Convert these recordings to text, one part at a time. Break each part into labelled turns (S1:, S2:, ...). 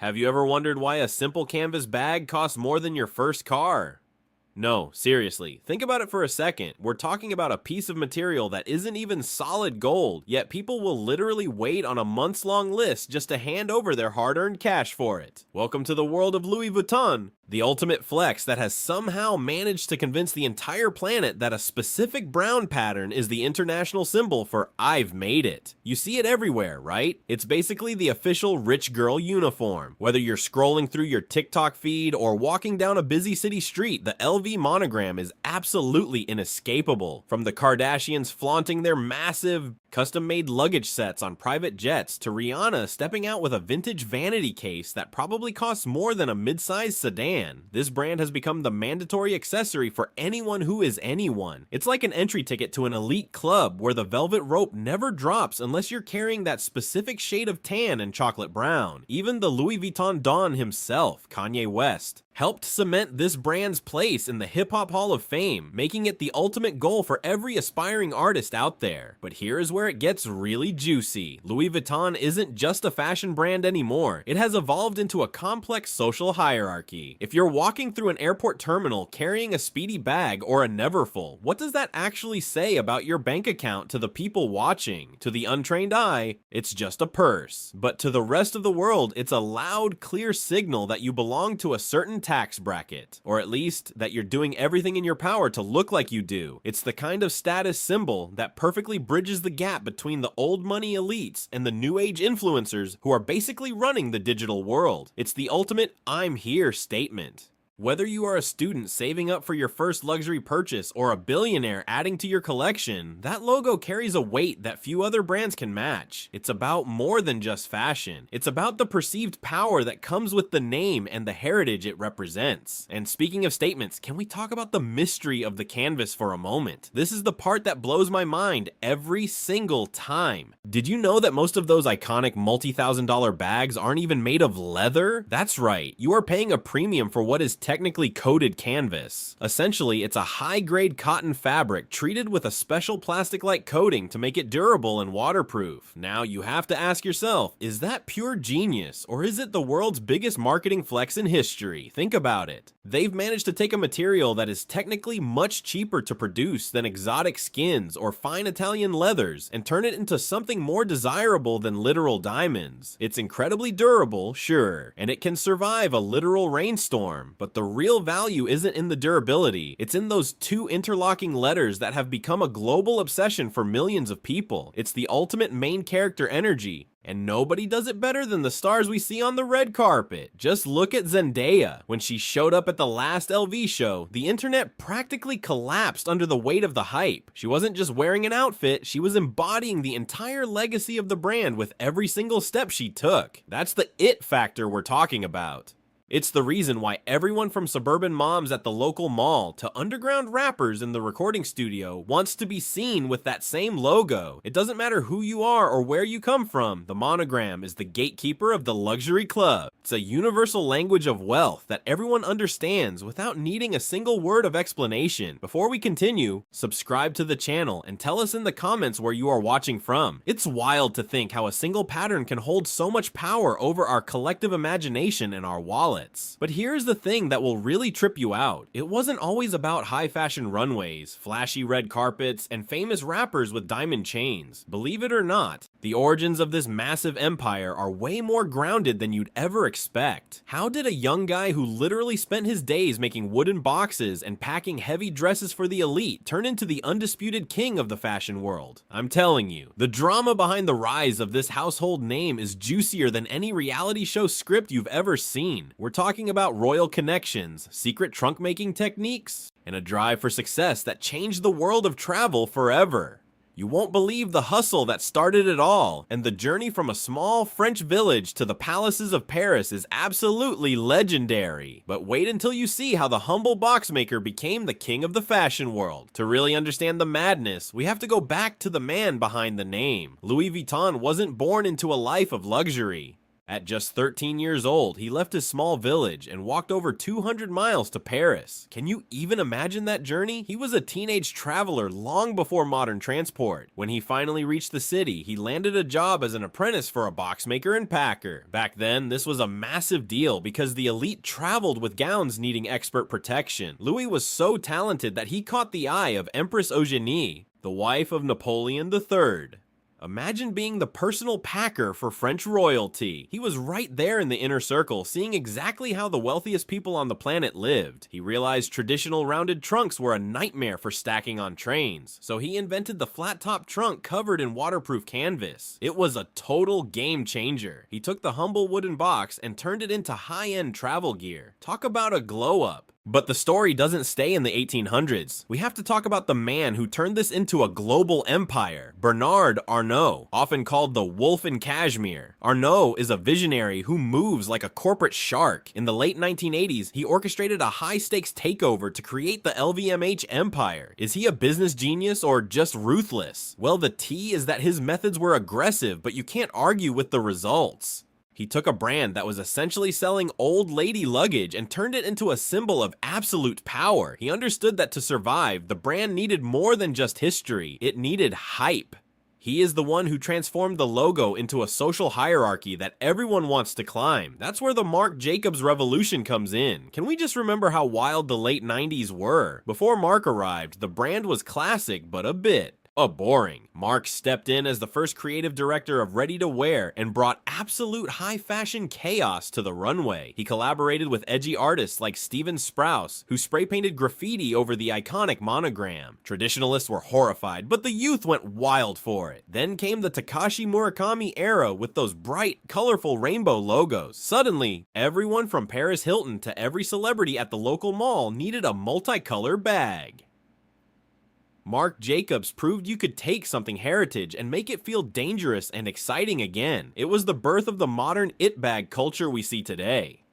S1: Have you ever wondered why a simple canvas bag costs more than your first car? No, seriously, think about it for a second. We're talking about a piece of material that isn't even solid gold, yet people will literally wait on a months-long list just to hand over their hard-earned cash for it. Welcome to the world of Louis Vuitton, the ultimate flex that has somehow managed to convince the entire planet that a specific brown pattern is the international symbol for "I've made it." You see it everywhere, right? It's basically the official rich girl uniform. Whether you're scrolling through your TikTok feed or walking down a busy city street, the LV monogram is absolutely inescapable. From the Kardashians flaunting their massive custom-made luggage sets on private jets to Rihanna stepping out with a vintage vanity case that probably costs more than a mid-sized sedan, this brand has become the mandatory accessory for anyone who is anyone. It's like an entry ticket to an elite club where the velvet rope never drops unless you're carrying that specific shade of tan and chocolate brown. Even the Louis Vuitton Don himself, Kanye West, helped cement this brand's place in the Hip-Hop Hall of Fame, making it the ultimate goal for every aspiring artist out there. But here is where it gets really juicy. Louis Vuitton isn't just a fashion brand anymore. It has evolved into a complex social hierarchy. If you're walking through an airport terminal carrying a speedy bag or a Neverfull, what does that actually say about your bank account to the people watching? To the untrained eye, it's just a purse. But to the rest of the world, it's a loud, clear signal that you belong to a certain tax bracket, or at least that you're doing everything in your power to look like you do. It's the kind of status symbol that perfectly bridges the gap between the old money elites and the new age influencers who are basically running the digital world. It's the ultimate "I'm here" statement. Whether you are a student saving up for your first luxury purchase or a billionaire adding to your collection, that logo carries a weight that few other brands can match. It's about more than just fashion. It's about the perceived power that comes with the name and the heritage it represents. And speaking of statements, can we talk about the mystery of the canvas for a moment? This is the part that blows my mind every single time. Did you know that most of those iconic multi-thousand-dollar bags aren't even made of leather? That's right, you are paying a premium for what is technically coated canvas. Essentially, it's a high-grade cotton fabric treated with a special plastic-like coating to make it durable and waterproof. Now, you have to ask yourself, is that pure genius, or is it the world's biggest marketing flex in history? Think about it. They've managed to take a material that is technically much cheaper to produce than exotic skins or fine Italian leathers and turn it into something more desirable than literal diamonds. It's incredibly durable, sure, and it can survive a literal rainstorm, but the real value isn't in the durability, it's in those two interlocking letters that have become a global obsession for millions of people. It's the ultimate main character energy. And nobody does it better than the stars we see on the red carpet. Just look at Zendaya. When she showed up at the last LV show, the internet practically collapsed under the weight of the hype. She wasn't just wearing an outfit, she was embodying the entire legacy of the brand with every single step she took. That's the it factor we're talking about. It's the reason why everyone from suburban moms at the local mall to underground rappers in the recording studio wants to be seen with that same logo. It doesn't matter who you are or where you come from, the monogram is the gatekeeper of the luxury club. It's a universal language of wealth that everyone understands without needing a single word of explanation. Before we continue, subscribe to the channel and tell us in the comments where you are watching from. It's wild to think how a single pattern can hold so much power over our collective imagination and our wallet. But here's the thing that will really trip you out. It wasn't always about high fashion runways, flashy red carpets, and famous rappers with diamond chains. Believe it or not, the origins of this massive empire are way more grounded than you'd ever expect. How did a young guy who literally spent his days making wooden boxes and packing heavy dresses for the elite turn into the undisputed king of the fashion world? I'm telling you, the drama behind the rise of this household name is juicier than any reality show script you've ever seen. We're talking about royal connections, secret trunk-making techniques, and a drive for success that changed the world of travel forever. You won't believe the hustle that started it all, and the journey from a small French village to the palaces of Paris is absolutely legendary. But wait until you see how the humble boxmaker became the king of the fashion world. To really understand the madness, we have to go back to the man behind the name. Louis Vuitton wasn't born into a life of luxury. At just 13 years old, he left his small village and walked over 200 miles to Paris. Can you even imagine that journey? He was a teenage traveler long before modern transport. When he finally reached the city, he landed a job as an apprentice for a boxmaker and packer. Back then, this was a massive deal because the elite traveled with gowns needing expert protection. Louis was so talented that he caught the eye of Empress Eugénie, the wife of Napoleon III. Imagine being the personal packer for French royalty. He was right there in the inner circle, seeing exactly how the wealthiest people on the planet lived. He realized traditional rounded trunks were a nightmare for stacking on trains, so he invented the flat-top trunk covered in waterproof canvas. It was a total game changer. He took the humble wooden box and turned it into high-end travel gear. Talk about a glow-up. But the story doesn't stay in the 1800s. We have to talk about the man who turned this into a global empire, Bernard Arnault, often called the Wolf in Cashmere. Arnault is a visionary who moves like a corporate shark. In the late 1980s, he orchestrated a high-stakes takeover to create the LVMH empire. Is he a business genius or just ruthless? Well, the tea is that his methods were aggressive, but you can't argue with the results. He took a brand that was essentially selling old lady luggage and turned it into a symbol of absolute power. He understood that to survive, the brand needed more than just history, it needed hype. He is the one who transformed the logo into a social hierarchy that everyone wants to climb. That's where the Marc Jacobs revolution comes in. Can we just remember how wild the late 90s were? Before Marc arrived, the brand was classic, but a bit boring. Marc stepped in as the first creative director of ready-to-wear and brought absolute high-fashion chaos to the runway. He collaborated with edgy artists like Steven Sprouse, who spray-painted graffiti over the iconic monogram. Traditionalists were horrified, but the youth went wild for it. Then came the Takashi Murakami era with those bright, colorful rainbow logos. Suddenly, everyone from Paris Hilton to every celebrity at the local mall needed a multicolor bag. Marc Jacobs proved you could take something heritage and make it feel dangerous and exciting again. It was the birth of the modern it bag culture we see today.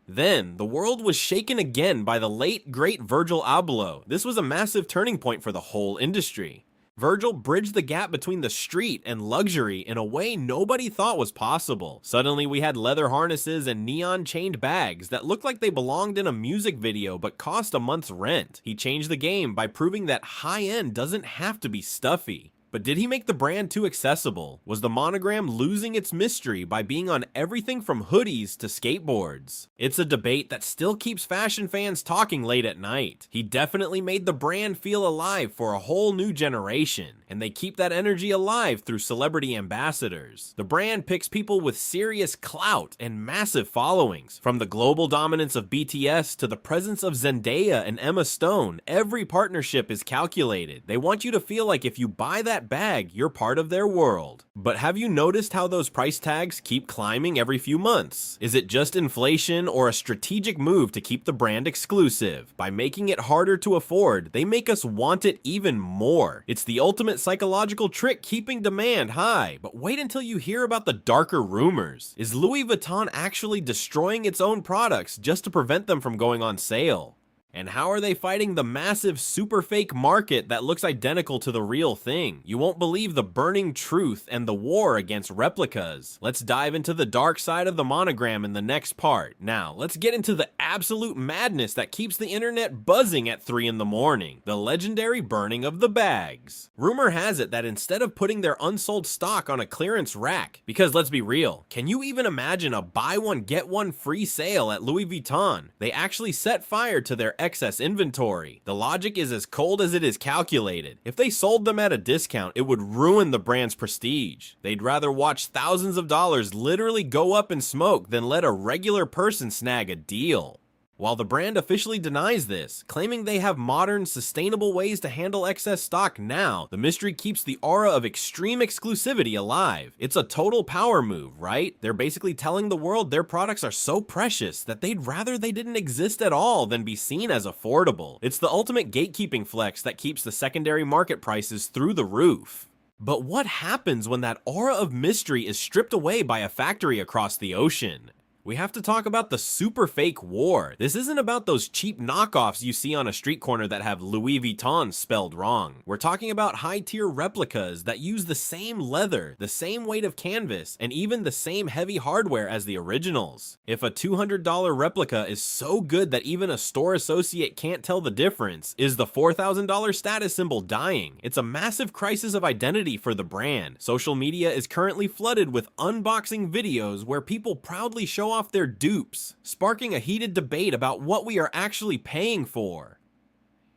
S1: Then, the world was shaken again by the late, great Virgil Abloh. This was a massive turning point for the whole industry. Virgil bridged the gap between the street and luxury in a way nobody thought was possible. Suddenly we had leather harnesses and neon chained bags that looked like they belonged in a music video but cost a month's rent. He changed the game by proving that high-end doesn't have to be stuffy. But did he make the brand too accessible? Was the monogram losing its mystery by being on everything from hoodies to skateboards? It's a debate that still keeps fashion fans talking late at night. He definitely made the brand feel alive for a whole new generation, and they keep that energy alive through celebrity ambassadors. The brand picks people with serious clout and massive followings. From the global dominance of BTS to the presence of Zendaya and Emma Stone, every partnership is calculated. They want you to feel like if you buy that bag, you're part of their world. But have you noticed how those price tags keep climbing every few months? Is it just inflation or a strategic move to keep the brand exclusive? By making it harder to afford, they make us want it even more. It's the ultimate psychological trick keeping demand high. But wait until you hear about the darker rumors. Is Louis Vuitton actually destroying its own products just to prevent them from going on sale? And how are they fighting the massive super fake market that looks identical to the real thing? You won't believe the burning truth and the war against replicas. Let's dive into the dark side of the monogram in the next part. Now, let's get into the absolute madness that keeps the internet buzzing at 3 in the morning. The legendary burning of the bags. Rumor has it that instead of putting their unsold stock on a clearance rack, because let's be real, can you even imagine a buy one get one free sale at Louis Vuitton? They actually set fire to their excess inventory. The logic is as cold as it is calculated. If they sold them at a discount, it would ruin the brand's prestige. They'd rather watch thousands of dollars literally go up in smoke than let a regular person snag a deal. While the brand officially denies this, claiming they have modern, sustainable ways to handle excess stock now, the mystery keeps the aura of extreme exclusivity alive. It's a total power move, right? They're basically telling the world their products are so precious that they'd rather they didn't exist at all than be seen as affordable. It's the ultimate gatekeeping flex that keeps the secondary market prices through the roof. But what happens when that aura of mystery is stripped away by a factory across the ocean? We have to talk about the super fake war. This isn't about those cheap knockoffs you see on a street corner that have Louis Vuitton spelled wrong. We're talking about high-tier replicas that use the same leather, the same weight of canvas, and even the same heavy hardware as the originals. If a $200 replica is so good that even a store associate can't tell the difference, is the $4,000 status symbol dying? It's a massive crisis of identity for the brand. Social media is currently flooded with unboxing videos where people proudly show off their dupes, sparking a heated debate about what we are actually paying for.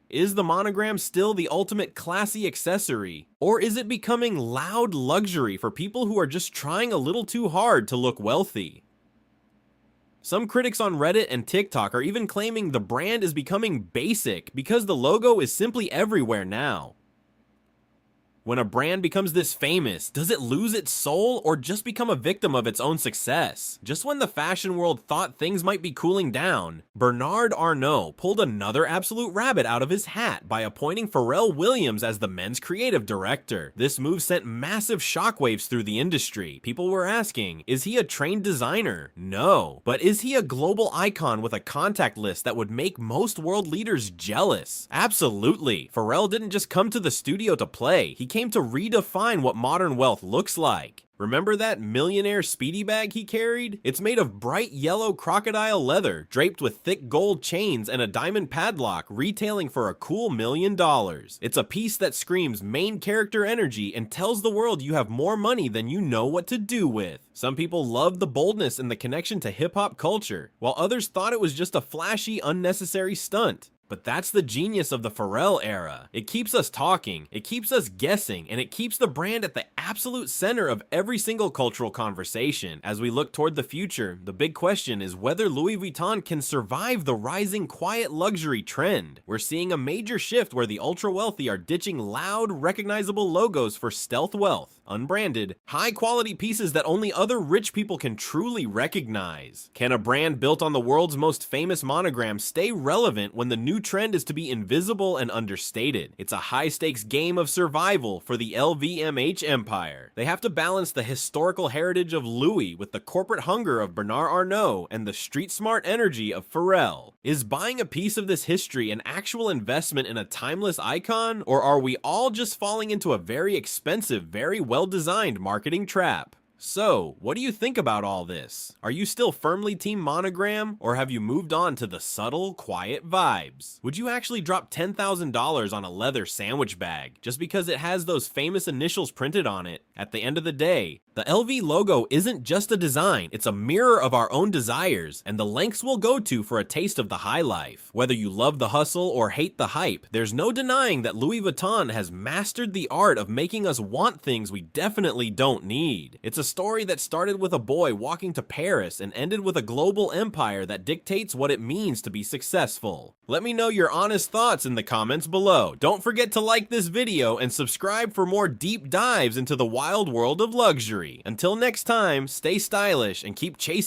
S1: Is the monogram still the ultimate classy accessory, or is it becoming loud luxury for people who are just trying a little too hard to look wealthy? Some critics on Reddit and TikTok are even claiming the brand is becoming basic because the logo is simply everywhere now. When a brand becomes this famous, does it lose its soul or just become a victim of its own success? Just when the fashion world thought things might be cooling down, Bernard Arnault pulled another absolute rabbit out of his hat by appointing Pharrell Williams as the men's creative director. This move sent massive shockwaves through the industry. People were asking, is he a trained designer? No. But is he a global icon with a contact list that would make most world leaders jealous? Absolutely. Pharrell didn't just come to the studio to play. He came to redefine what modern wealth looks like. Remember that millionaire speedy bag he carried? It's made of bright yellow crocodile leather, draped with thick gold chains and a diamond padlock, retailing for a cool $1 million. It's a piece that screams main character energy and tells the world you have more money than you know what to do with. Some people loved the boldness and the connection to hip-hop culture, while others thought it was just a flashy, unnecessary stunt. But that's the genius of the Pharrell era. It keeps us talking, it keeps us guessing, and it keeps the brand at the absolute center of every single cultural conversation. As we look toward the future, the big question is whether Louis Vuitton can survive the rising quiet luxury trend. We're seeing a major shift where the ultra-wealthy are ditching loud, recognizable logos for stealth wealth, unbranded, high-quality pieces that only other rich people can truly recognize. Can a brand built on the world's most famous monogram stay relevant when the new trend is to be invisible and understated? It's a high-stakes game of survival for the LVMH empire. They have to balance the historical heritage of Louis with the corporate hunger of Bernard Arnault and the street-smart energy of Pharrell. Is buying a piece of this history an actual investment in a timeless icon, or are we all just falling into a very expensive, very well-designed marketing trap? So, what do you think about all this? Are you still firmly team monogram, or have you moved on to the subtle, quiet vibes? Would you actually drop $10,000 on a leather sandwich bag just because it has those famous initials printed on it? At the end of the day, the LV logo isn't just a design, it's a mirror of our own desires and the lengths we'll go to for a taste of the high life. Whether you love the hustle or hate the hype, there's no denying that Louis Vuitton has mastered the art of making us want things we definitely don't need. It's a story that started with a boy walking to Paris and ended with a global empire that dictates what it means to be successful. Let me know your honest thoughts in the comments below. Don't forget to like this video and subscribe for more deep dives into the wild world of luxury. Until next time, stay stylish and keep chasing